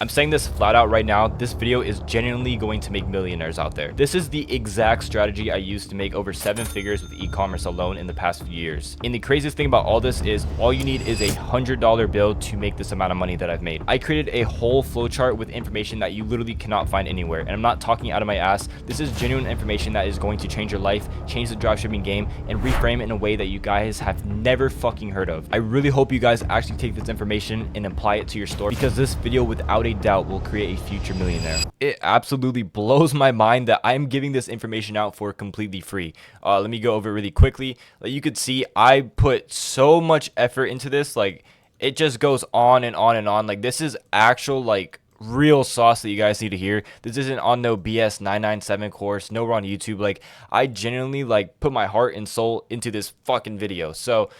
I'm saying this flat out right now, this video is genuinely going to make millionaires out there. This is the exact strategy I used to make over 7 figures with e-commerce alone in the past few years. And the craziest thing about all this is all you need is a $100 bill to make this amount of money that I've made. I created a whole flowchart with information that you literally cannot find anywhere. And I'm not talking out of my ass. This is genuine information that is going to change your life, change the dropshipping game, and reframe it in a way that you guys have never fucking heard of. I really hope you guys actually take this information and apply it to your store, because this video without a doubt will create a future millionaire. It absolutely blows my mind that I'm giving this information out for completely free. Let me go over it really quickly. Like you could see, I put so much effort into this. Like it just goes on and on and on. Like this is actual like real sauce that you guys need to hear. This isn't on no BS 997 course, nowhere on YouTube. Like I genuinely like put my heart and soul into this fucking video. So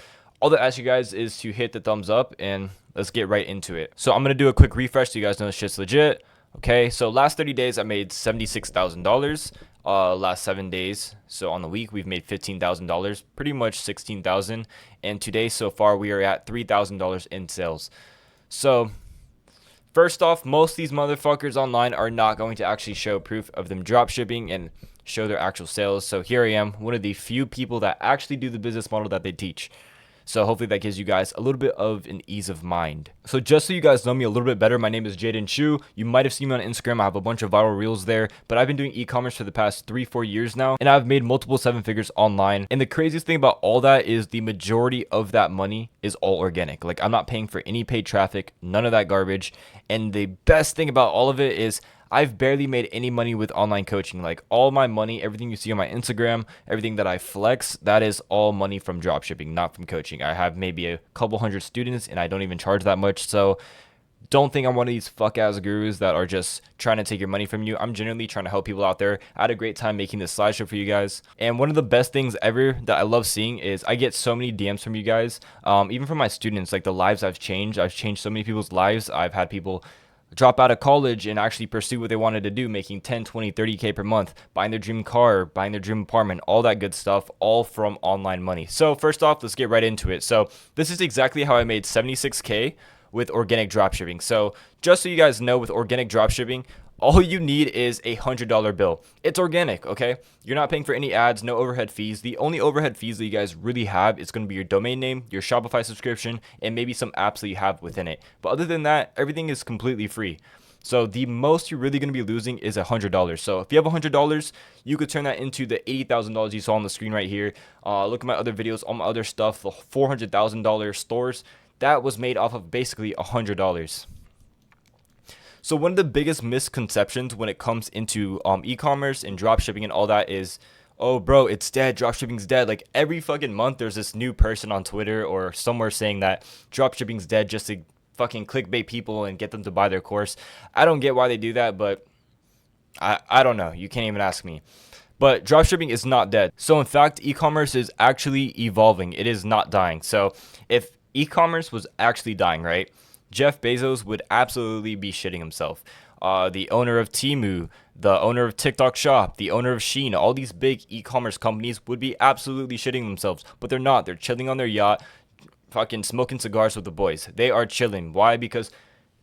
all that I ask you guys is to hit the thumbs up and let's get right into it. So I'm going to do a quick refresh so you guys know this shit's legit. Okay, so last 30 days I made $76,000. Last 7 days, so on the week we've made $15,000, pretty much $16,000, and today so far we are at $3,000 in sales. So first off, most of these motherfuckers online are not going to actually show proof of them drop shipping and show their actual sales. So here I am, one of the few people that actually do the business model that they teach. So hopefully that gives you guys a little bit of an ease of mind. So just so you guys know me a little bit better, my name is Jaden Chu. You might have seen me on Instagram. I have a bunch of viral reels there, but I've been doing e-commerce for the past 3-4 years now, and I've made multiple 7 figures online. And the craziest thing about all that is the majority of that money is all organic. Like I'm not paying for any paid traffic, none of that garbage. And the best thing about all of it is I've barely made any money with online coaching. Like all my money, everything you see on my Instagram, everything that I flex, that is all money from dropshipping, not from coaching. I have maybe a couple hundred students and I don't even charge that much. So don't think I'm one of these fuck ass gurus that are just trying to take your money from you. I'm genuinely trying to help people out there. I had a great time making this slideshow for you guys. And one of the best things ever that I love seeing is I get so many DMs from you guys, even from my students, like the lives I've changed. I've changed so many people's lives. I've had people drop out of college and actually pursue what they wanted to do, making 10, 20, 30K per month, buying their dream car, buying their dream apartment, all that good stuff, all from online money. So first off, let's get right into it. So this is exactly how I made 76K with organic dropshipping. So just so you guys know, with organic dropshipping, all you need is a $100 bill. It's organic, okay? You're not paying for any ads, no overhead fees. The only overhead fees that you guys really have is going to be your domain name, your Shopify subscription, and maybe some apps that you have within it. But other than that, everything is completely free. So the most you're really going to be losing is $100. So if you have $100, you could turn that into the $80,000 you saw on the screen right here. Look at my other videos, all my other stuff, the $400,000 stores. That was made off of basically $100. So one of the biggest misconceptions when it comes into e-commerce and dropshipping and all that is, oh bro, it's dead, dropshipping's dead. Like every fucking month there's this new person on Twitter or somewhere saying that dropshipping's dead just to fucking clickbait people and get them to buy their course. I don't get why they do that, but I don't know. You can't even ask me. But dropshipping is not dead. So in fact, e-commerce is actually evolving. It is not dying. So if e-commerce was actually dying, right, Jeff Bezos would absolutely be shitting himself. The owner of Temu, the owner of TikTok Shop, the owner of Shein, all these big e-commerce companies would be absolutely shitting themselves. But they're not. They're chilling on their yacht, fucking smoking cigars with the boys. They are chilling. Why? Because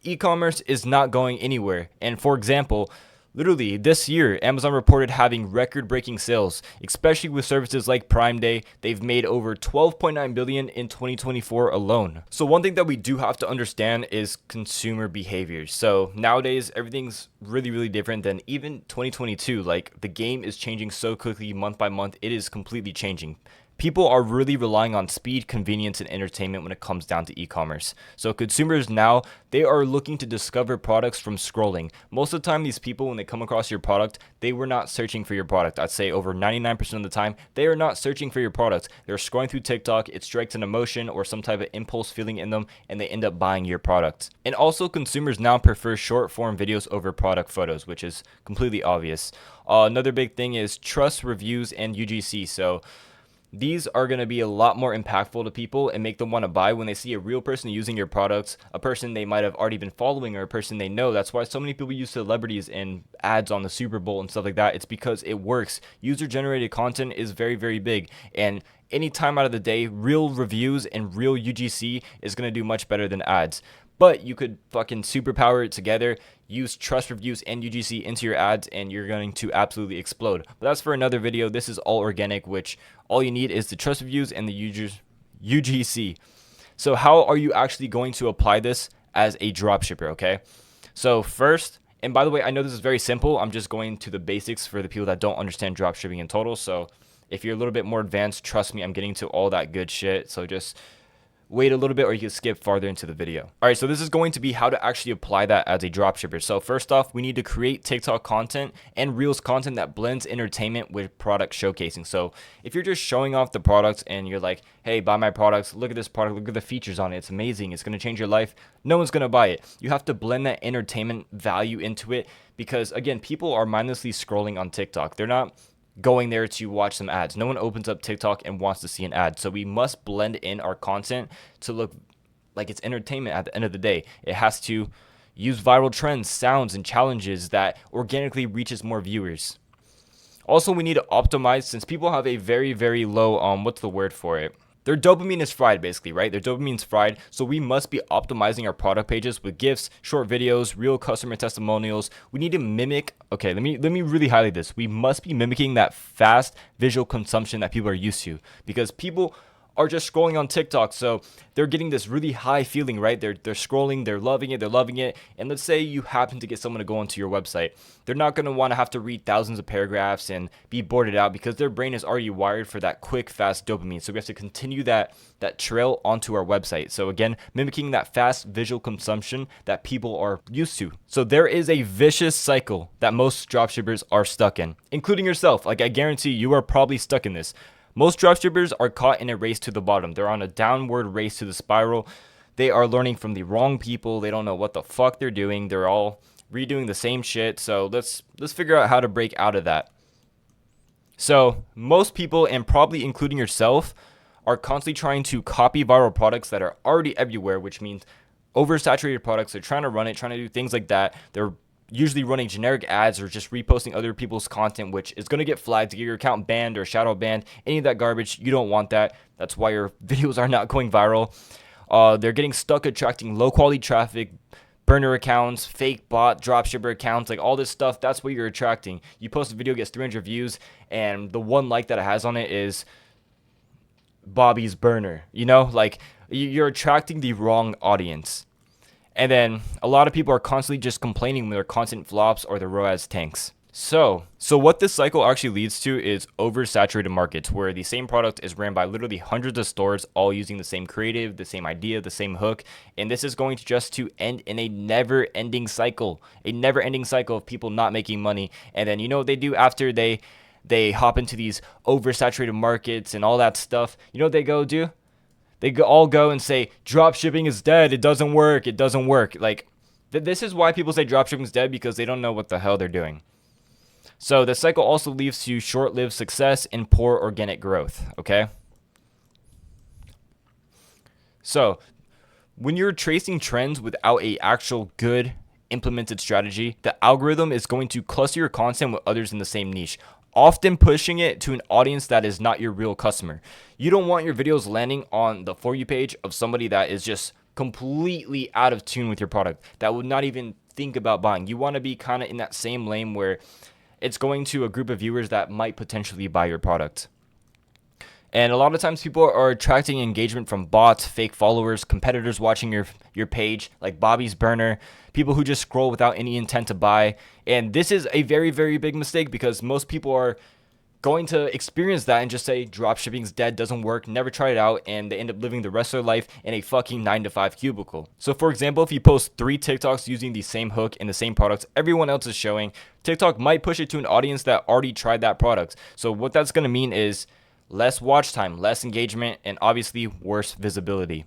e-commerce is not going anywhere. And for example, literally this year, Amazon reported having record-breaking sales, especially with services like Prime Day. They've made over $12.9 billion in 2024 alone. So one thing that we do have to understand is consumer behaviors. So nowadays, everything's really, really different than even 2022. Like the game is changing so quickly month by month. It is completely changing. People are really relying on speed, convenience, and entertainment when it comes down to e-commerce. So consumers now, they are looking to discover products from scrolling. Most of the time, these people, when they come across your product, they were not searching for your product. I'd say over 99% of the time, they are not searching for your product. They're scrolling through TikTok, it strikes an emotion or some type of impulse feeling in them, and they end up buying your product. And also, consumers now prefer short form videos over product photos, which is completely obvious. Another big thing is trust, reviews, and UGC. So these are going to be a lot more impactful to people and make them want to buy when they see a real person using your products, a person they might have already been following or a person they know. That's why so many people use celebrities and ads on the Super Bowl and stuff like that. It's because it works. User-generated content is very, very big. And any time out of the day, real reviews and real UGC is going to do much better than ads. but you could fucking superpower it together, use trust reviews and UGC into your ads, and you're going to absolutely explode. But that's for another video. This is all organic, which all you need is the trust reviews and the UGC. So how are you actually going to apply this as a dropshipper, okay? So first, and by the way, I know this is very simple. I'm just going to the basics for the people that don't understand dropshipping in total. So if you're a little bit more advanced, trust me, I'm getting to all that good shit. So just wait a little bit, or you can skip farther into the video. All right, so this is going to be how to actually apply that as a dropshipper. So first off, we need to create TikTok content and Reels content that blends entertainment with product showcasing. So if you're just showing off the products and you're like, hey, buy my products, look at this product, look at the features on it, it's amazing, it's gonna change your life, no one's gonna buy it. You have to blend that entertainment value into it, because again, people are mindlessly scrolling on TikTok. They're not going there to watch some ads. No one opens up TikTok and wants to see an ad. So we must blend in our content to look like it's entertainment at the end of the day. It has to use viral trends, sounds, and challenges that organically reaches more viewers. Also, we need to optimize, since people have a very, very low, what's the word for it? Their dopamine is fried, basically, right? Their dopamine is fried, so we must be optimizing our product pages with GIFs, short videos, real customer testimonials. We need to mimic, okay, let me really highlight this. We must be mimicking that fast visual consumption that people are used to, because people are just scrolling on TikTok, so they're getting this really high feeling, right? They're scrolling, they're loving it, and let's say you happen to get someone to go onto your website. They're not going to want to have to read thousands of paragraphs and be bored out, because their brain is already wired for that quick, fast dopamine. So we have to continue that trail onto our website. So again, mimicking that fast visual consumption that people are used to. So there is a vicious cycle that most dropshippers are stuck in, including yourself. Like, I guarantee you are probably stuck in this. Most dropshippers are caught in a race to the bottom. They're on a downward race to the spiral. They are learning from the wrong people. They don't know what the fuck they're doing. They're all redoing the same shit. So let's figure out how to break out of that. So most people, and probably including yourself, are constantly trying to copy viral products that are already everywhere, which means oversaturated products. They're trying to run it, trying to do things like that. They're usually running generic ads or just reposting other people's content, which is going to get flagged, to get your account banned or shadow banned, any of that garbage. You don't want that. That's why your videos are not going viral. They're getting stuck attracting low quality traffic, burner accounts, fake bot, dropshipper accounts, like all this stuff. That's what you're attracting. You post a video, gets 300 views, and the one like that it has on it is Bobby's burner. You know, like, you're attracting the wrong audience. And then a lot of people are constantly just complaining when their content flops or their ROAS tanks. So what this cycle actually leads to is oversaturated markets, where the same product is ran by literally hundreds of stores, all using the same creative, the same idea, the same hook. And this is going to just to end in a never-ending cycle, of people not making money. And then you know what they do after they hop into these oversaturated markets and all that stuff? You know what they go do? They all go and say, dropshipping is dead. It doesn't work. Like, this is why people say dropshipping is dead, because they don't know what the hell they're doing. So the cycle also leads to short-lived success and poor organic growth, okay? So when you're tracing trends without a actual good implemented strategy, the algorithm is going to cluster your content with others in the same niche, often pushing it to an audience that is not your real customer. You don't want your videos landing on the For You page of somebody that is just completely out of tune with your product, that would not even think about buying. You want to be kind of in that same lane where it's going to a group of viewers that might potentially buy your product. And a lot of times people are attracting engagement from bots, fake followers, competitors watching your page, like Bobby's burner, people who just scroll without any intent to buy. And this is a very, very big mistake, because most people are going to experience that and just say dropshipping's dead, doesn't work, never try it out, and they end up living the rest of their life in a fucking 9-to-5 cubicle. So for example, if you post 3 TikToks using the same hook and the same products everyone else is showing, TikTok might push it to an audience that already tried that product. So what that's going to mean is less watch time, less engagement, and obviously worse visibility.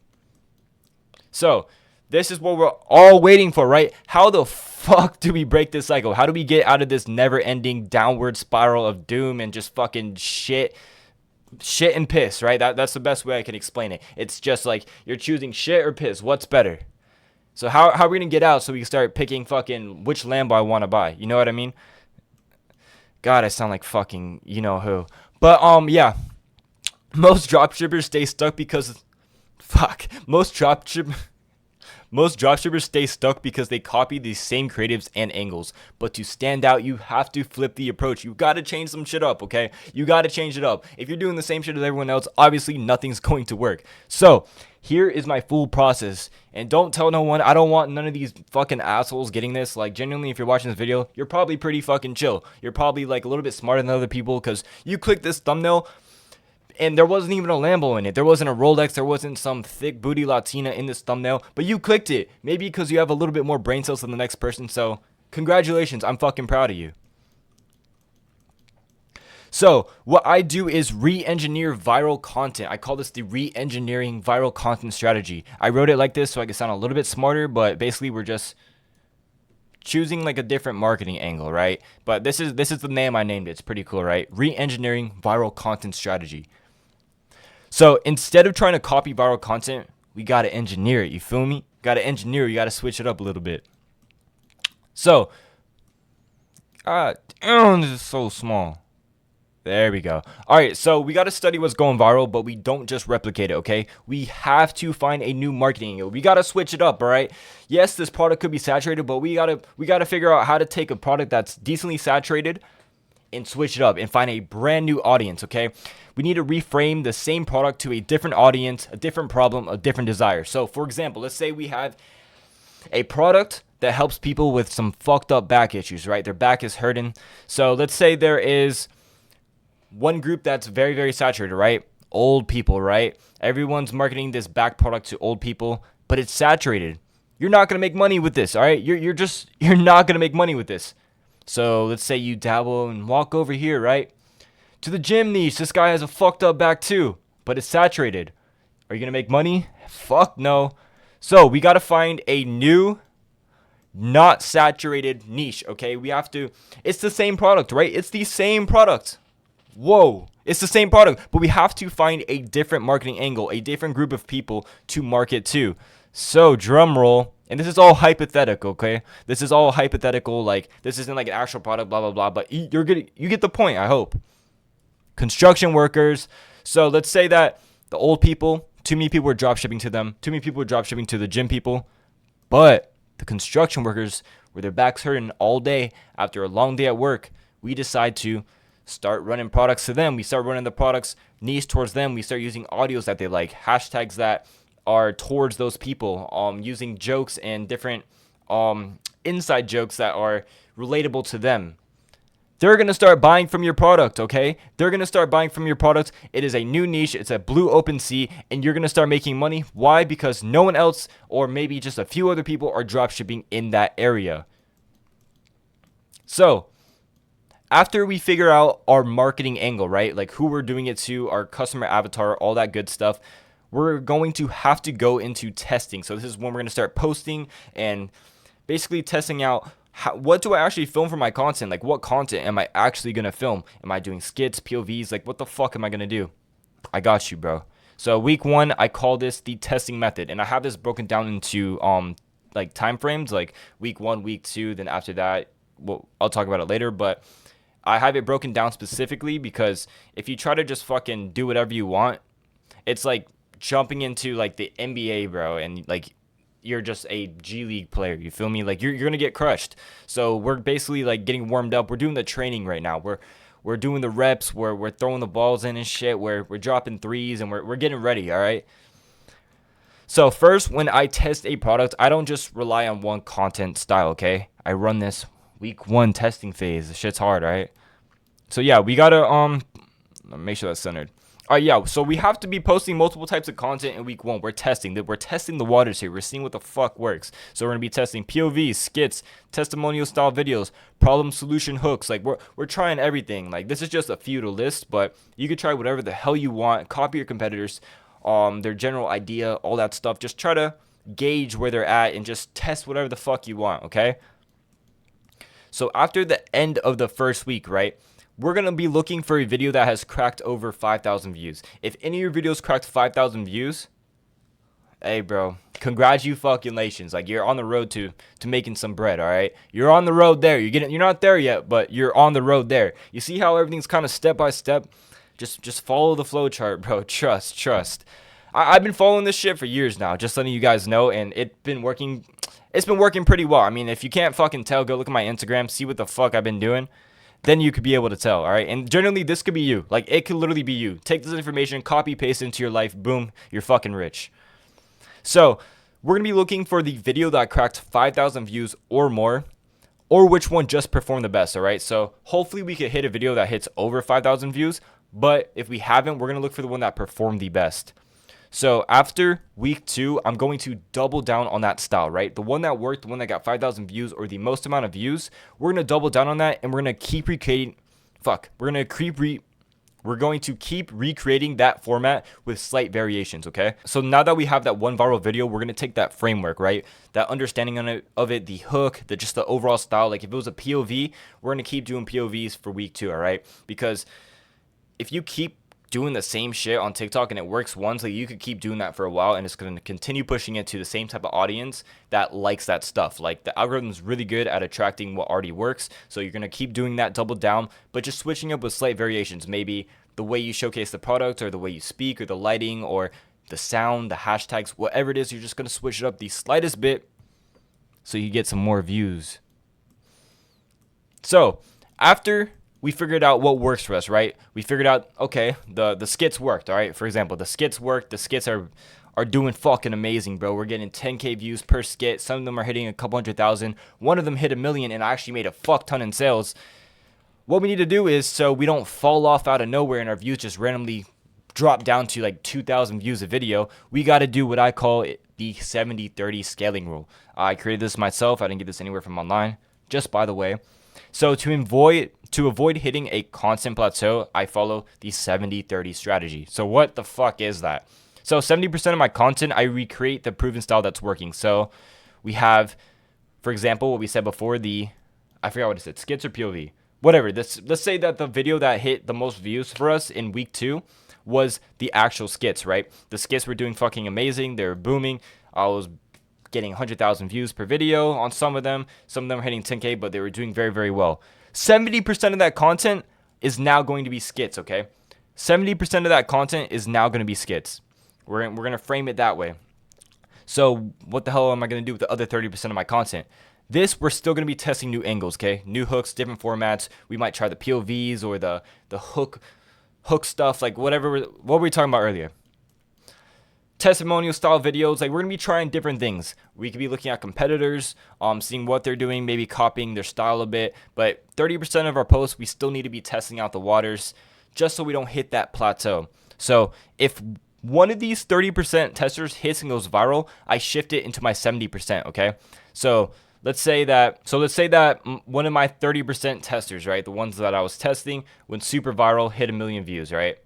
So this is what we're all waiting for, right? How the fuck do we break this cycle? How do we get out of this never-ending downward spiral of doom and just fucking shit and piss, right? That's the best way I can explain it. It's just like you're choosing shit or piss. What's better? So how are we going to get out so we can start picking fucking which Lambo I want to buy? You know what I mean? God, I sound like fucking you know who. But yeah. Most dropshippers stay stuck because most dropshippers Most dropshippers stay stuck because they copy the same creatives and angles. But to stand out, you have to flip the approach. You got to change some shit up, okay? You got to change it up. If you're doing the same shit as everyone else, obviously nothing's going to work. So here is my full process. And don't tell no one. I don't want none of these fucking assholes getting this. Like, genuinely, if you're watching this video, you're probably pretty fucking chill. You're probably like a little bit smarter than other people because you click this thumbnail and there wasn't even a Lambo in it. There wasn't a Rolex. There wasn't some thick booty Latina in this thumbnail. But you clicked it. Maybe because you have a little bit more brain cells than the next person. So congratulations. I'm fucking proud of you. So what I do is re-engineer viral content. I call this the re-engineering viral content strategy. I wrote it like this so I could sound a little bit smarter, but basically we're just choosing like a different marketing angle, right? But this is the name I named it. It's pretty cool, right? Re-engineering viral content strategy. So instead of trying to copy viral content, we got to engineer it. You feel me? Got to engineer. You got to switch it up a little bit. So, this is so small. There we go. All right, so we got to study what's going viral, but we don't just replicate it, okay? We have to find a new marketing angle. We got to switch it up, all right? Yes, this product could be saturated, but we got to figure out how to take a product that's decently saturated and switch it up and find a brand new audience, okay? We need to reframe the same product to a different audience, a different problem, a different desire. So, for example, let's say we have a product that helps people with some fucked up back issues, right? Their back is hurting. So, let's say there is one group that's very, very saturated, right? Old people, right? Everyone's marketing this back product to old people, but it's saturated. You're not going to make money with this, all right? You're not going to make money with this. So let's say you dabble and walk over here, right? To the gym niche. This guy has a fucked up back too, but it's saturated. Are you going to make money? Fuck no. So we got to find a new, not saturated niche, okay? It's the same product, right? It's the same product. Whoa, it's the same product, but we have to find a different marketing angle, a different group of people to market to. So drum roll, and this is all hypothetical, okay? This is all hypothetical, like this isn't like an actual product, blah, blah, blah, but you get the point, I hope. Construction workers. So let's say that the old people, too many people were drop shipping to them, too many people were drop shipping to the gym people, but the construction workers, where their backs hurting all day after a long day at work, we decide to start running products to them. We start running the products niche towards them. We start using audios that they like, hashtags that are towards those people, using jokes and different inside jokes that are relatable to them. They're going to start buying from your product, okay? They're going to start buying from your product. It is a new niche. It's a blue open sea, and you're going to start making money. Why? Because no one else, or maybe just a few other people, are drop shipping in that area. So after we figure out our marketing angle, right? Like who we're doing it to, our customer avatar, all that good stuff, we're going to have to go into testing. So this is when we're going to start posting and basically testing out what do I actually film for my content? Like what content am I actually going to film? Am I doing skits, POVs? Like what the fuck am I going to do? I got you, bro. So week 1, I call this the testing method. And I have this broken down into like time frames, like week 1, week 2, then after that, well, I'll talk about it later, but I have it broken down specifically because if you try to just fucking do whatever you want, it's like jumping into like the NBA, bro, and like you're just a G League player. You feel me? Like you're gonna get crushed. So we're basically like getting warmed up. We're doing the training right now. We're doing the reps. We're throwing the balls in and shit. We're dropping threes and we're getting ready. All right. So first, when I test a product, I don't just rely on one content style. Okay, I run this week 1 testing phase. The shit's hard, right? So yeah, we gotta make sure that's centered. All right, yeah. So we have to be posting multiple types of content in week 1. We're testing the waters here. We're seeing what the fuck works. So we're gonna be testing POVs, skits, testimonial style videos, problem solution hooks. Like we're trying everything. Like this is just a few to list, but you could try whatever the hell you want. Copy your competitors, their general idea, all that stuff. Just try to gauge where they're at and just test whatever the fuck you want. Okay. So after the end of the first week, right, we're going to be looking for a video that has cracked over 5,000 views. If any of your videos cracked 5,000 views, hey, bro, congratulations. Like, you're on the road to making some bread, all right? You're on the road there. You're not there yet, but you're on the road there. You see how everything's kind of step by step? Just follow the flow chart, bro. Trust. I've been following this shit for years now, just letting you guys know, and it's been working pretty well. I mean, if you can't fucking tell, go look at my Instagram, see what the fuck I've been doing. Then you could be able to tell, all right? And generally, this could be you. Like, it could literally be you. Take this information, copy, paste it into your life, boom, you're fucking rich. So, we're going to be looking for the video that cracked 5,000 views or more, or which one just performed the best, all right? So, hopefully, we could hit a video that hits over 5,000 views, but if we haven't, we're going to look for the one that performed the best. So after week 2, I'm going to double down on that style, right? The one that worked, the one that got 5,000 views or the most amount of views, we're going to double down on that, and we're going to keep recreating, we're going to keep recreating that format with slight variations, okay? So now that we have that one viral video, we're going to take that framework, right? That understanding of it, the hook, just the overall style. Like if it was a POV, we're going to keep doing POVs for week 2, all right? Because if you keep doing the same shit on TikTok and it works once, like you could keep doing that for a while, and it's going to continue pushing it to the same type of audience that likes that stuff. Like the algorithm is really good at attracting what already works, so you're going to keep doing that, double down, but just switching up with slight variations. Maybe the way you showcase the product, or the way you speak, or the lighting, or the sound, the hashtags, whatever it is, you're just going to switch it up the slightest bit so you get some more views. So after we figured out what works for us, right? We figured out, okay, the skits worked, all right? For example, the skits worked. The skits are doing fucking amazing, bro. We're getting 10K views per skit. Some of them are hitting a couple 100,000. One of them hit 1 million, and I actually made a fuck ton in sales. What we need to do is, so we don't fall off out of nowhere and our views just randomly drop down to like 2,000 views a video, we got to do what I call the 70-30 scaling rule. I created this myself. I didn't get this anywhere from online, just by the way. So to avoid hitting a constant plateau, I follow the 70-30 strategy. So what the fuck is that? So 70% of my content, I recreate the proven style that's working. So we have, for example, what we said before, I forgot what it said, skits or POV. Whatever. Let's say that the video that hit the most views for us in week 2 was the actual skits, right? The skits were doing fucking amazing. They were booming. I was getting 100,000 views per video on some of them. Some of them were hitting 10K, but they were doing very, very well. 70% of that content is now going to be skits, okay? 70% of that content is now going to be skits. We're going to frame it that way. So what the hell am I going to do with the other 30% of my content? We're still going to be testing new angles, okay? New hooks, different formats. We might try the POVs or the hook stuff, like what were we talking about earlier? Testimonial style videos. Like we're gonna be trying different things. We could be looking at competitors, seeing what they're doing, maybe copying their style a bit. But 30% of our posts, we still need to be testing out the waters, just so we don't hit that plateau. So if one of these 30% testers hits and goes viral, I shift it into my 70%. Okay, so let's say that one of my 30% testers, right, the ones that I was testing, went super viral, hit 1 million views, right?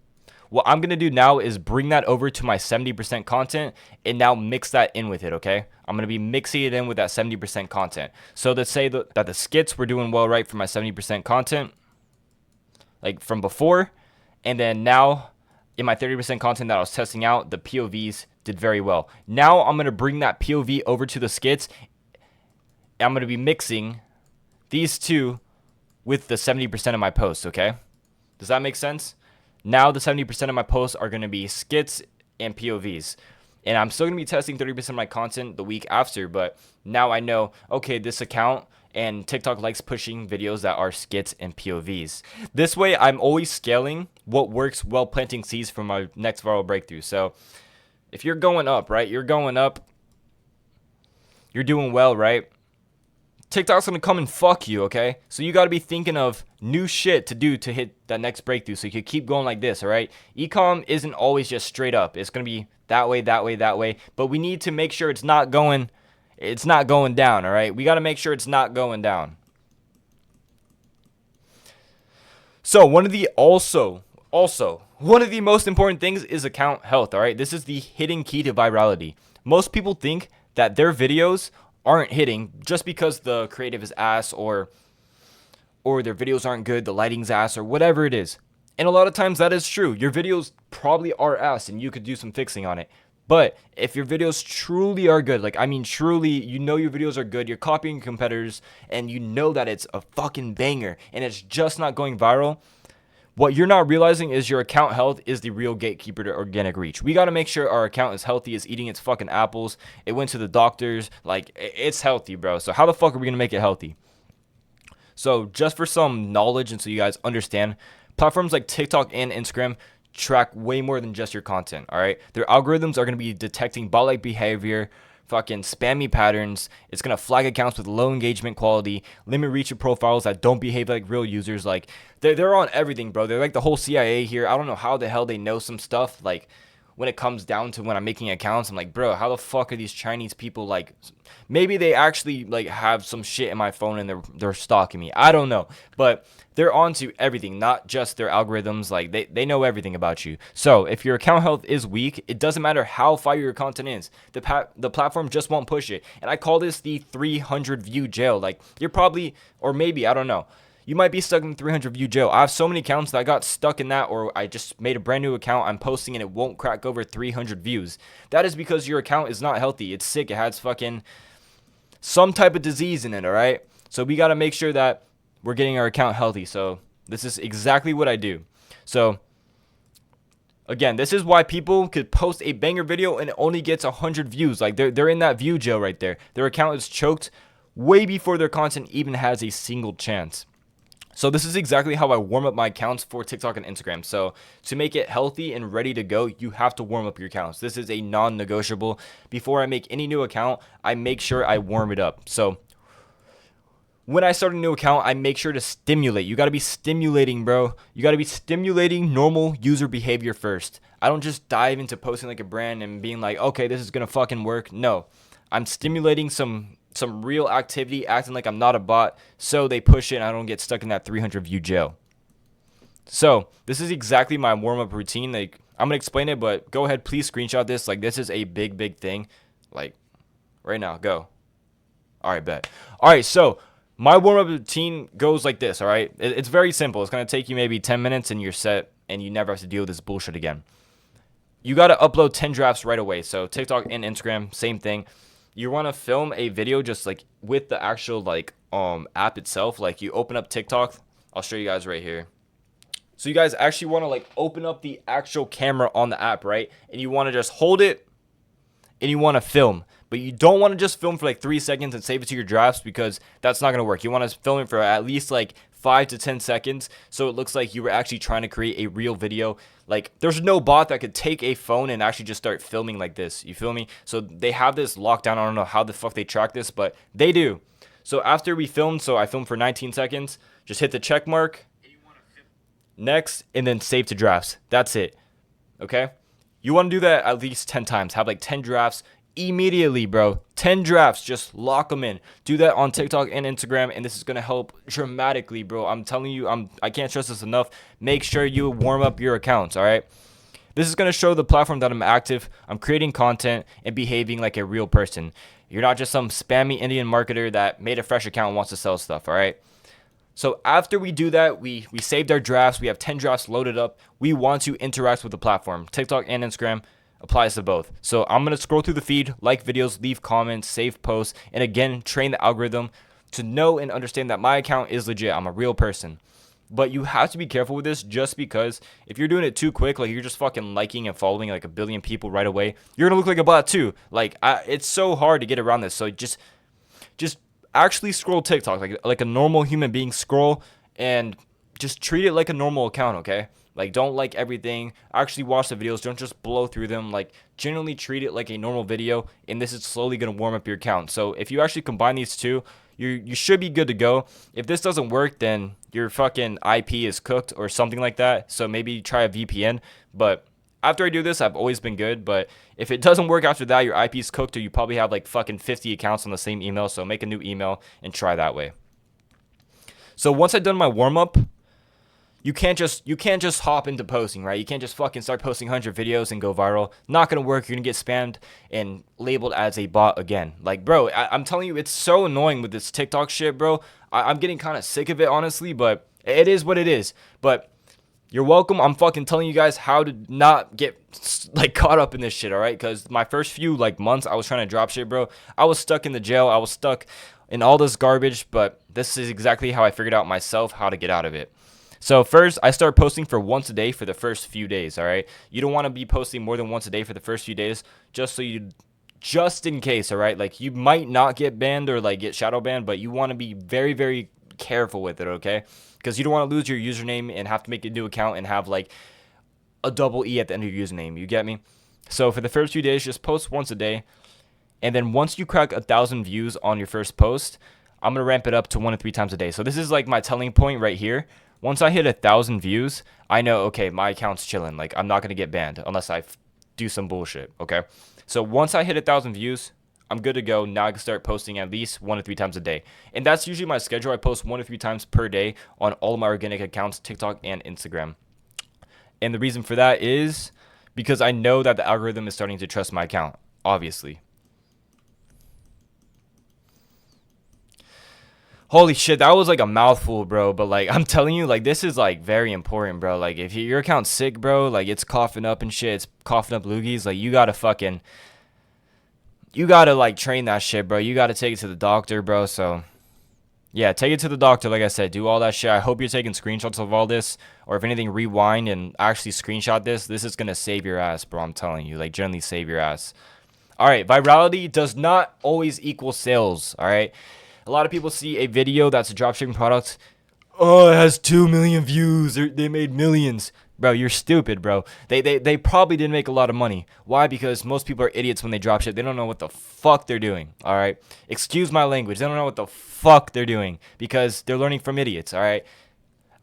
What I'm going to do now is bring that over to my 70% content and now mix that in with it, okay? I'm going to be mixing it in with that 70% content. So let's say that the skits were doing well, right, for my 70% content, like from before. And then now in my 30% content that I was testing out, the POVs did very well. Now I'm going to bring that POV over to the skits. I'm going to be mixing these two with the 70% of my posts, okay? Does that make sense? Now the 70% of my posts are going to be skits and POVs. And I'm still going to be testing 30% of my content the week after, but now I know, okay, this account and TikTok likes pushing videos that are skits and POVs. This way, I'm always scaling what works while planting seeds for my next viral breakthrough. So if you're going up, right, you're going up, you're doing well, right? TikTok's gonna come and fuck you, okay? So you gotta be thinking of new shit to do to hit that next breakthrough so you can keep going like this, all right? Ecom isn't always just straight up. It's gonna be that way, that way, that way. But we need to make sure it's not going down, all right? We gotta make sure it's not going down. So one of the most important things is account health, all right? This is the hidden key to virality. Most people think that their videos aren't hitting just because the creative is ass or their videos aren't good, the lighting's ass, or whatever it is. And a lot of times that is true. Your videos probably are ass and you could do some fixing on it. But if your videos truly are good, like I mean truly, you know your videos are good, you're copying competitors, and you know that it's a fucking banger and it's just not going viral, What you're not realizing is your account health is the real gatekeeper to organic reach. We got to make sure our account is healthy, is eating its fucking apples. It went to the doctors. Like, it's healthy, bro. So how the fuck are we going to make it healthy? So just for some knowledge and so you guys understand, platforms like TikTok and Instagram track way more than just your content, all right? Their algorithms are going to be detecting bot-like behavior, fucking spammy patterns. It's going to flag accounts with low engagement quality, limit reach of profiles that don't behave like real users. Like, they're on everything, bro. They're like the whole CIA here. I don't know how the hell they know some stuff. Like, when it comes down to when I'm making accounts, I'm like, bro, how the fuck are these Chinese people, like, maybe they actually like have some shit in my phone and they're stalking me. I don't know, but they're onto everything, not just their algorithms. Like, they know everything about you. So if your account health is weak, it doesn't matter how fire your content is. The platform just won't push it. And I call this the 300 view jail. Like, you're probably, or maybe, I don't know, you might be stuck in 300 view jail. I have so many accounts that I got stuck in that, or I just made a brand new account, I'm posting and it won't crack over 300 views. That is because your account is not healthy. It's sick. It has fucking some type of disease in it, all right? So we got to make sure that we're getting our account healthy. So this is exactly what I do. So again, this is why people could post a banger video and it only gets 100 views. Like, they're in that view jail right there. Their account is choked way before their content even has a single chance. So this is exactly how I warm up my accounts for TikTok and Instagram. So to make it healthy and ready to go, you have to warm up your accounts. This is a non-negotiable. Before I make any new account, I make sure I warm it up. So when I start a new account, I make sure to stimulate. You got to be stimulating, bro. You got to be stimulating normal user behavior first. I don't just dive into posting like a brand and being like, okay, this is going to fucking work. No, I'm stimulating some real activity, acting like I'm not a bot, so they push it and I don't get stuck in that 300 view jail. So this is exactly my warm-up routine. Like, I'm gonna explain it, but go ahead, please screenshot this. Like, this is a big thing. Like, right now, go. All right, bet. All right, so my warm-up routine goes like this, all right? It's very simple. It's gonna take you maybe 10 minutes and you're set and you never have to deal with this bullshit again. You gotta upload 10 drafts right away. So TikTok and Instagram, same thing. You want to film a video just like with the actual like app itself. Like, you open up TikTok. I'll show you guys right here. So you guys actually want to like open up the actual camera on the app, right? And you want to just hold it and you want to film. But you don't want to just film for like 3 seconds and save it to your drafts, because that's not going to work. You want to film it for at least like 5 to 10 seconds so it looks like you were actually trying to create a real video. Like, there's no bot that could take a phone and actually just start filming like this. You feel me? So they have this lockdown. I don't know how the fuck they track this, but they do. So after we filmed, so I filmed for 19 seconds, just hit the check mark, next, and then save to drafts. That's it. Okay? You want to do that at least 10 times. Have like 10 drafts immediately, bro. 10 drafts, just lock them in. Do that on TikTok and Instagram, and this is gonna help dramatically, bro. I'm telling you, I can't stress this enough. Make sure you warm up your accounts, all right? This is gonna show the platform that I'm active, I'm creating content, and behaving like a real person. You're not just some spammy Indian marketer that made a fresh account and wants to sell stuff, all right? So after we do that, we saved our drafts. We have 10 drafts loaded up. We want to interact with the platform. TikTok and Instagram applies to both. So I'm going to scroll through the feed, like videos, leave comments, save posts, and again, train the algorithm to know and understand that my account is legit. I'm a real person. But you have to be careful with this, just because if you're doing it too quick, like you're just fucking liking and following like a billion people right away, you're going to look like a bot too. Like, it's so hard to get around this. So just actually scroll TikTok like a normal human being. Scroll and just treat it like a normal account, okay? Like, don't like everything. Actually watch the videos. Don't just blow through them. Like, generally treat it like a normal video, and this is slowly going to warm up your account. So if you actually combine these two, you should be good to go. If this doesn't work, then your fucking IP is cooked or something like that. So maybe try a VPN. But after I do this, I've always been good. But if it doesn't work after that, your IP is cooked, or you probably have like fucking 50 accounts on the same email. So make a new email and try that way. So once I've done my warm-up, you can't just hop into posting, right? You can't just fucking start posting 100 videos and go viral. Not gonna work. You're gonna get spammed and labeled as a bot again. Like, bro, I'm telling you, it's so annoying with this TikTok shit, bro. I'm getting kind of sick of it, honestly, but it is what it is. But you're welcome. I'm fucking telling you guys how to not get like caught up in this shit, all right? Because my first few like months, I was trying to drop shit, bro. I was stuck in the jail. I was stuck in all this garbage, but this is exactly how I figured out myself how to get out of it. So first, I start posting for once a day for the first few days, all right? You don't want to be posting more than once a day for the first few days just in case, all right? Like, you might not get banned or like get shadow banned, but you want to be very, very careful with it, okay? Because you don't want to lose your username and have to make a new account and have like a double E at the end of your username. You get me? So for the first few days, just post once a day. And then once you crack 1,000 views on your first post, I'm going to ramp it up to 1 to 3 times a day. So this is like my telling point right here. Once I hit 1,000 views, I know, okay, my account's chilling. Like, I'm not going to get banned unless I do some bullshit, okay? So once I hit 1,000 views, I'm good to go. Now I can start posting at least 1 to 3 times a day. And that's usually my schedule. I post 1 to 3 times per day on all of my organic accounts, TikTok and Instagram. And the reason for that is because I know that the algorithm is starting to trust my account, obviously. Holy shit, that was like a mouthful, bro. But like, I'm telling you, like, this is like very important, bro. Like, if your account's sick, bro, like it's coughing up and shit, it's coughing up loogies, like you gotta like train that shit, bro. You gotta take it to the doctor, bro. So yeah, take it to the doctor. Like I said, do all that shit. I hope you're taking screenshots of all this, or if anything, rewind and actually screenshot this. This is gonna save your ass, bro. I'm telling you, like, generally save your ass. All right, virality does not always equal sales. All right. A lot of people see a video that's a dropshipping product. Oh, it has 2 million views. They made millions. Bro, you're stupid, bro. They probably didn't make a lot of money. Why? Because most people are idiots when they dropship. They don't know what the fuck they're doing, all right? Excuse my language. They don't know what the fuck they're doing because they're learning from idiots, all right?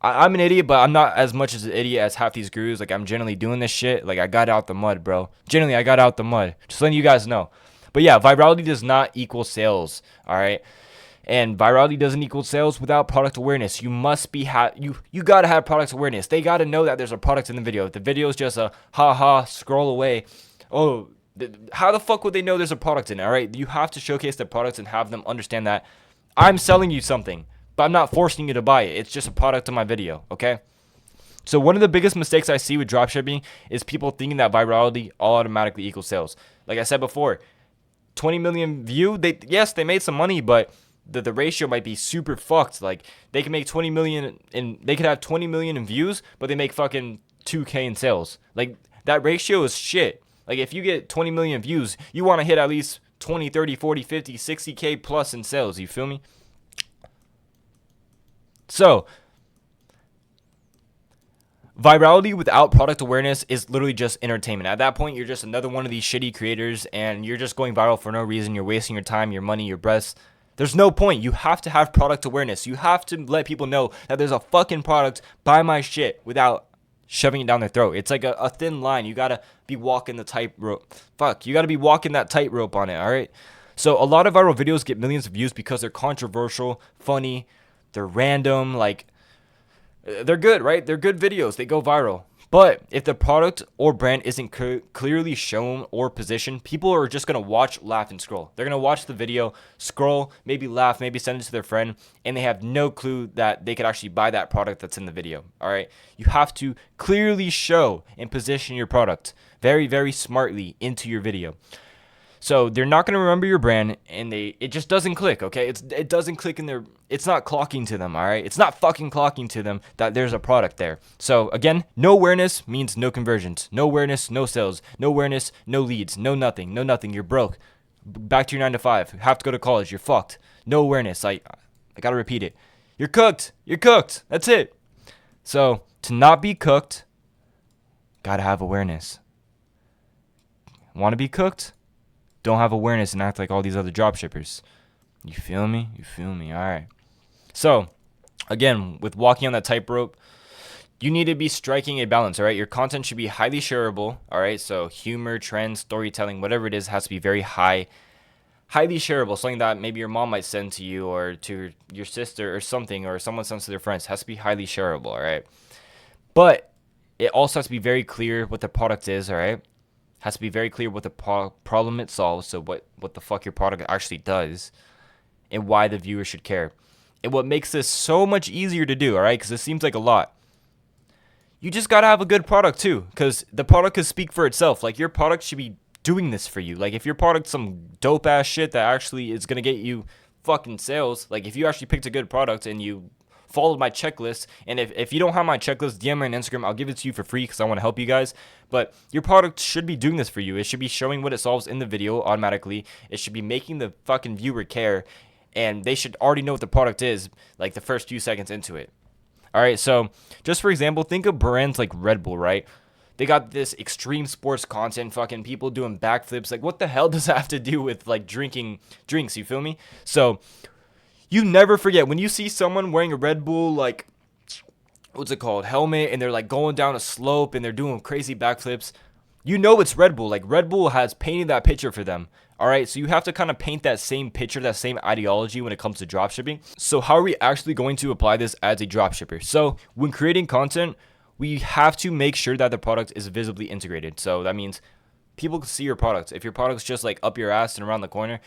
I'm an idiot, but I'm not as much as an idiot as half these gurus. Like, I'm generally doing this shit. Like, I got out the mud, bro. Generally, I got out the mud. Just letting you guys know. But yeah, virality does not equal sales, all right? And virality doesn't equal sales without product awareness. You must be you gotta have product awareness. They gotta know that there's a product in the video. If the video is just a ha scroll away, oh, how the fuck would they know there's a product in it? All right, you have to showcase the product and have them understand that I'm selling you something, but I'm not forcing you to buy it. It's just a product in my video. Okay. So one of the biggest mistakes I see with dropshipping is people thinking that virality automatically equals sales. Like I said before, 20 million view. Yes, they made some money, but the ratio might be super fucked. Like, they can make 20 million and they could have 20 million in views, but they make fucking 2K in sales. Like, that ratio is shit. Like, if you get 20 million views, you want to hit at least 20, 30, 40, 50, 60K plus in sales. You feel me? So virality without product awareness is literally just entertainment. At that point, you're just another one of these shitty creators and you're just going viral for no reason. You're wasting your time, your money, your breath. There's no point. You have to have product awareness. You have to let people know that there's a fucking product. Buy my shit without shoving it down their throat. It's like a thin line. You gotta be walking the tightrope. You gotta be walking that tightrope on it. All right. So a lot of viral videos get millions of views because they're controversial, funny, they're random. Like, they're good, right? They're good videos. They go viral. But if the product or brand isn't clearly shown or positioned, people are just going to watch, laugh, and scroll. They're going to watch the video, scroll, maybe laugh, maybe send it to their friend, and they have no clue that they could actually buy that product that's in the video. All right? You have to clearly show and position your product very, very smartly into your video. So they're not going to remember your brand, and it just doesn't click, okay? It doesn't click in their, it's not clocking to them, all right? It's not fucking clocking to them that there's a product there. So again, no awareness means no conversions. No awareness, no sales. No awareness, no leads. No nothing. No nothing. You're broke. Back to your 9 to 5. You have to go to college. You're fucked. No awareness. I got to repeat it. You're cooked. You're cooked. That's it. So to not be cooked, got to have awareness. Want to be cooked? Don't have awareness and act like all these other dropshippers. You feel me? You feel me? All right. So, again, with walking on that tightrope, you need to be striking a balance, all right? Your content should be highly shareable, all right? So, humor, trends, storytelling, whatever it is, has to be very highly shareable. Something that maybe your mom might send to you or to your sister or something, or someone sends to their friends. It has to be highly shareable, all right? But it also has to be very clear what the product is, all right? Has to be very clear what the problem it solves, so what the fuck your product actually does, and why the viewer should care. And what makes this so much easier to do, all right, because it seems like a lot. You just got to have a good product too, because the product could speak for itself. Like, your product should be doing this for you. Like, if your product's some dope ass shit that actually is going to get you fucking sales, like if you actually picked a good product and you followed my checklist. And if you don't have my checklist, DM me on Instagram. I'll give it to you for free because I want to help you guys. But your product should be doing this for you. It should be showing what it solves in the video automatically. It should be making the fucking viewer care. And they should already know what the product is like the first few seconds into it. All right, so just for example, think of brands like Red Bull, right? They got this extreme sports content, fucking people doing backflips. Like, what the hell does that have to do with like drinking drinks? You feel me? So you never forget when you see someone wearing a Red Bull, like, what's it called, helmet, and they're like going down a slope and they're doing crazy backflips. You know it's Red Bull. Like, Red Bull has painted that picture for them. All right, so you have to kind of paint that same picture, that same ideology when it comes to dropshipping. So how are we actually going to apply this as a dropshipper? So when creating content, we have to make sure that the product is visibly integrated. So that means people can see your product. If your product's just like up your ass and around the corner,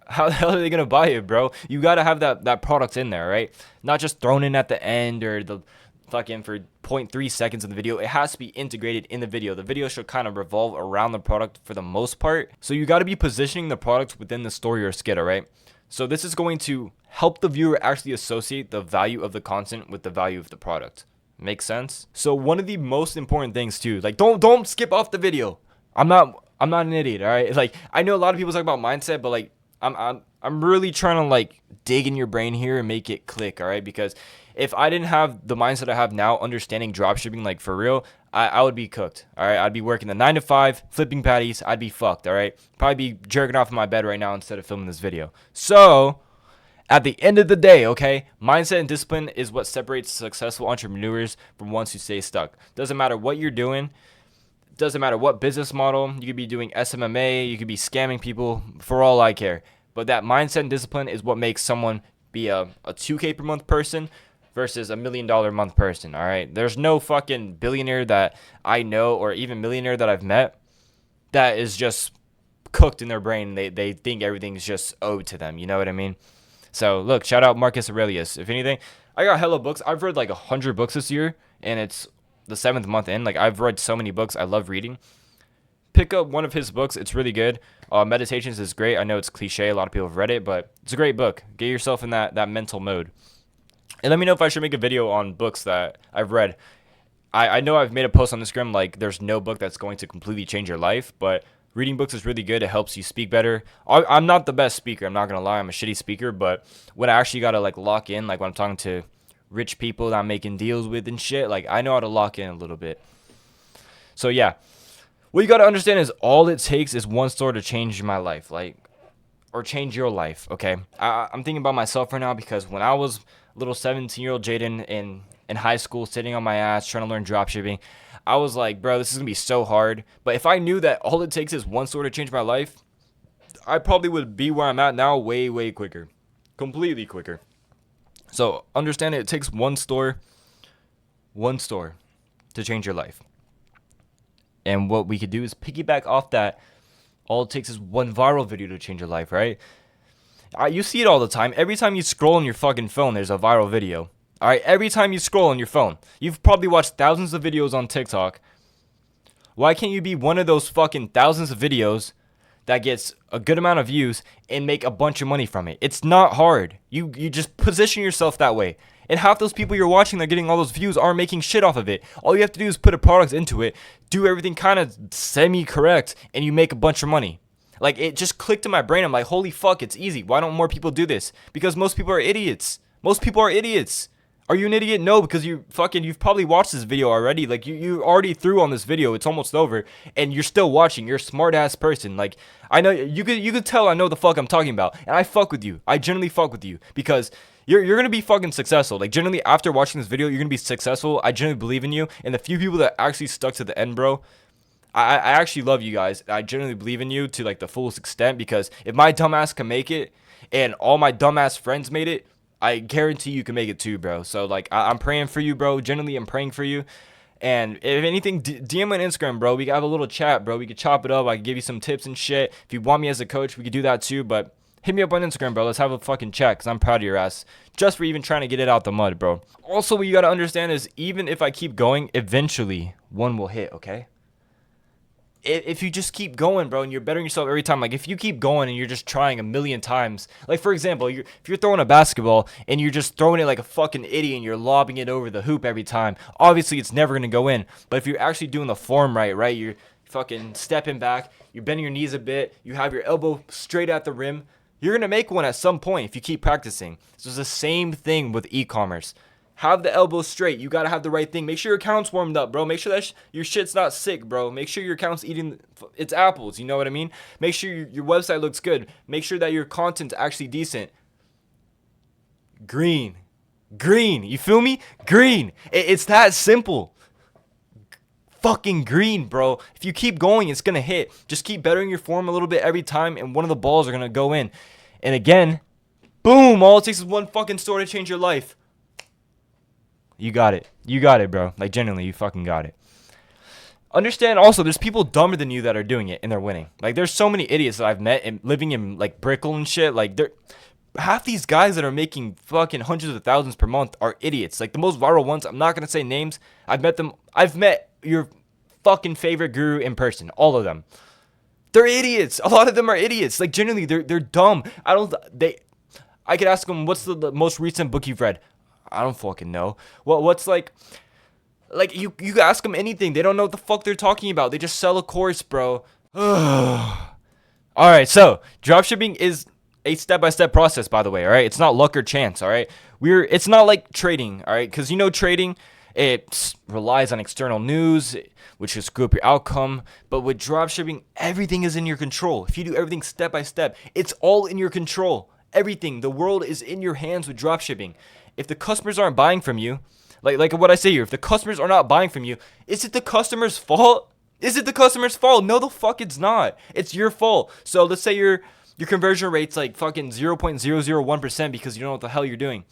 how the hell are they gonna buy it, bro? You gotta have that product in there, right? Not just thrown in at the end or the fucking for 0.3 seconds of the video. It has to be integrated in the video. The video should kind of revolve around the product for the most part. So you got to be positioning the product within the story or skit, all right? So this is going to help the viewer actually associate the value of the content with the value of the product. Make sense? So one of the most important things too, like don't skip off the video. I'm not an idiot, all right? Like, I know a lot of people talk about mindset, but like I'm really trying to like dig in your brain here and make it click, all right? Because if I didn't have the mindset I have now, understanding dropshipping like for real, I would be cooked, all right? I'd be working the 9 to 5, flipping patties. I'd be fucked, all right? Probably be jerking off in my bed right now instead of filming this video. So at the end of the day, okay, mindset and discipline is what separates successful entrepreneurs from ones who stay stuck. Doesn't matter what you're doing. Doesn't matter what business model. You could be doing SMMA. You could be scamming people. For all I care. But that mindset and discipline is what makes someone be a 2K per month person versus $1 million a month person, all right? There's no fucking billionaire that I know or even millionaire that I've met that is just cooked in their brain. They think everything's just owed to them, you know what I mean? So, look, shout out Marcus Aurelius. If anything, I got hella books. I've read like 100 books this year, and it's the 7th month in. Like, I've read so many books. I love reading. Pick up one of his books. It's really good. Meditations is great. I know it's cliche. A lot of people have read it, but it's a great book. Get yourself in that mental mode. And let me know if I should make a video on books that I've read. I know I've made a post on Instagram like there's no book that's going to completely change your life, but reading books is really good. It helps you speak better. I'm not the best speaker. I'm not going to lie. I'm a shitty speaker, but when I actually got to like lock in, like when I'm talking to rich people that I'm making deals with and shit, like I know how to lock in a little bit. So yeah, what you got to understand is all it takes is one store to change my life, like, or change your life, okay? I'm thinking about myself right now because when I was little 17-year-old Jaden in high school, sitting on my ass trying to learn dropshipping, I was like, bro, this is gonna be so hard. But if I knew that all it takes is one store to change my life, I probably would be where I'm at now way quicker, completely quicker. So understand it takes one store to change your life. And what we could do is piggyback off that. All it takes is one viral video to change your life, right? You see it all the time. Every time you scroll on your fucking phone, there's a viral video. All right, every time you scroll on your phone. You've probably watched thousands of videos on TikTok. Why can't you be one of those fucking thousands of videos that gets a good amount of views and make a bunch of money from it? It's not hard. You just position yourself that way. And half those people you're watching that are getting all those views aren't making shit off of it. All you have to do is put a product into it, do everything kind of semi-correct, and you make a bunch of money. Like, it just clicked in my brain. I'm like, holy fuck, it's easy. Why don't more people do this? Because most people are idiots. Most people are idiots. Are you an idiot? No, because you've probably watched this video already. Like, you already threw on this video. It's almost over, and you're still watching. You're a smart-ass person. Like, I know, you could tell I know the fuck I'm talking about. And I fuck with you. I genuinely fuck with you. Because you're going to be fucking successful. Like, generally, after watching this video, you're going to be successful. I genuinely believe in you. And the few people that actually stuck to the end, bro, I actually love you guys. I genuinely believe in you to, like, the fullest extent. Because if my dumbass can make it, and all my dumbass friends made it, I guarantee you can make it too, bro. So, like, I'm praying for you, bro. Generally, I'm praying for you. And if anything, DM on Instagram, bro. We can have a little chat, bro. We could chop it up. I can give you some tips and shit. If you want me as a coach, we could do that too. But hit me up on Instagram, bro. Let's have a fucking chat, because I'm proud of your ass. Just for even trying to get it out the mud, bro. Also, what you got to understand is even if I keep going, eventually one will hit, okay? if you just keep going, bro, and you're bettering yourself every time, like if you keep going and you're just trying a million times, like for example, if you're throwing a basketball and you're just throwing it like a fucking idiot and you're lobbing it over the hoop every time, obviously it's never gonna go in. But if you're actually doing the form right, you're fucking stepping back, you're bending your knees a bit, you have your elbow straight at the rim, you're gonna make one at some point if you keep practicing. So it's the same thing with e-commerce. Have the elbow straight. You gotta have the right thing. Make sure your account's warmed up, bro. Make sure that your shit's not sick, bro. Make sure your account's eating its apples. You know what I mean? Make sure your website looks good. Make sure that your content's actually decent. Green. You feel me? Green. It's that simple. Fucking green, bro. If you keep going, it's gonna hit. Just keep bettering your form a little bit every time, and one of the balls are gonna go in. And again, boom. All it takes is one fucking store to change your life. You got it. You got it, bro. Like, genuinely, you fucking got it. Understand also, there's people dumber than you that are doing it and they're winning. Like, there's so many idiots that I've met and living in, like, Brickell and shit. Like, half these guys that are making fucking hundreds of thousands per month are idiots. Like, the most viral ones, I'm not going to say names. I've met them. I've met your fucking favorite guru in person. All of them. They're idiots. A lot of them are idiots. Like, genuinely, they're dumb. I could ask them, what's the most recent book you've read? I don't fucking know. Well, what's like you ask them anything. They don't know what the fuck they're talking about. They just sell a course, bro. All right, so dropshipping is a step-by-step process, by the way, all right? It's not luck or chance, all right? It's not like trading, all right? Because trading, it relies on external news, which could screw up your outcome. But with dropshipping, everything is in your control. If you do everything step by step, it's all in your control. Everything, the world is in your hands with dropshipping. If the customers aren't buying from you, like what I say here, if the customers are not buying from you, is it the customer's fault? Is it the customer's fault? No, the fuck it's not. It's your fault. So let's say your conversion rate's like fucking 0.001% because you don't know what the hell you're doing.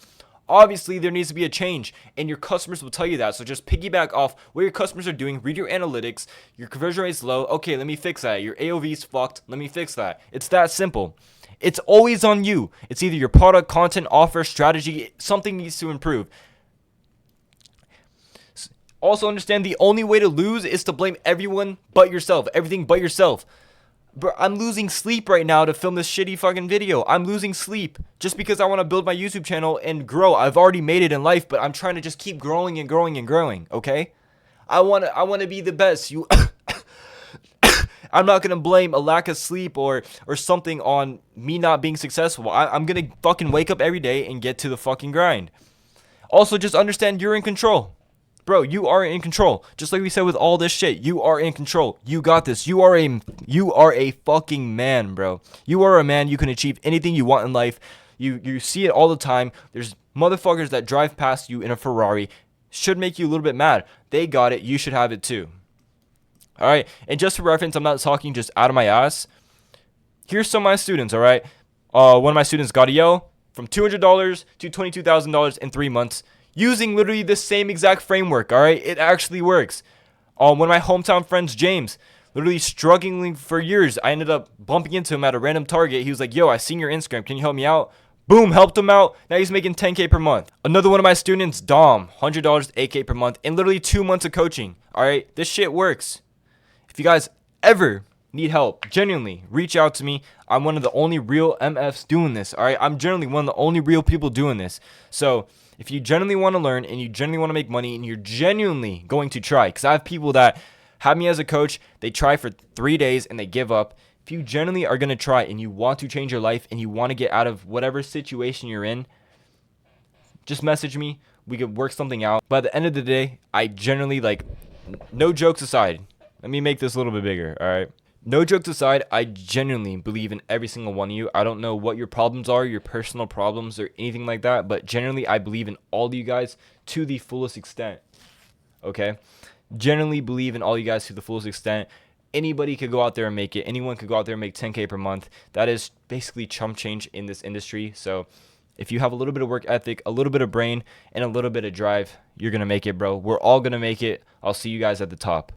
Obviously, there needs to be a change, and your customers will tell you that. So just piggyback off what your customers are doing, read your analytics, your conversion rate's low. Okay, let me fix that. Your AOV's fucked. Let me fix that. It's that simple. It's always on you. It's either your product, content, offer, strategy. Something needs to improve. Also understand the only way to lose is to blame everyone but yourself. Everything but yourself. Bro, I'm losing sleep right now to film this shitty fucking video. I'm losing sleep just because I want to build my YouTube channel and grow. I've already made it in life, but I'm trying to just keep growing and growing and growing, okay? I want to be the best. I'm not going to blame a lack of sleep or something on me not being successful. I'm going to fucking wake up every day and get to the fucking grind. Also, just understand you're in control. Bro, you are in control. Just like we said with all this shit, you are in control. You got this. You are a fucking man, bro. You are a man. You can achieve anything you want in life. You see it all the time. There's motherfuckers that drive past you in a Ferrari. Should make you a little bit mad. They got it. You should have it too. All right, and just for reference, I'm not talking just out of my ass. Here's some of my students, all right? One of my students, Gadiel, from $200 to $22,000 in 3 months, using literally the same exact framework, all right? It actually works. One of my hometown friends, James, literally struggling for years. I ended up bumping into him at a random Target. He was like, yo, I seen your Instagram. Can you help me out? Boom, helped him out. Now he's making $10K per month. Another one of my students, Dom, $100 to $8K per month in literally 2 months of coaching, all right? This shit works. If you guys ever need help, genuinely reach out to me. I'm one of the only real MFs doing this, all right? I'm generally one of the only real people doing this. So if you genuinely want to learn and you genuinely want to make money and you're genuinely going to try, because I have people that have me as a coach, they try for 3 days and they give up. If you genuinely are going to try and you want to change your life and you want to get out of whatever situation you're in, just message me. We could work something out. But at the end of the day, I generally, like, no jokes aside, let me make this a little bit bigger, all right? No jokes aside, I genuinely believe in every single one of you. I don't know what your problems are, your personal problems or anything like that, but generally I believe in all of you guys to the fullest extent, okay? Generally believe in all you guys to the fullest extent. Anybody could go out there and make it. Anyone could go out there and make 10K per month. That is basically chump change in this industry. So if you have a little bit of work ethic, a little bit of brain, and a little bit of drive, you're going to make it, bro. We're all going to make it. I'll see you guys at the top.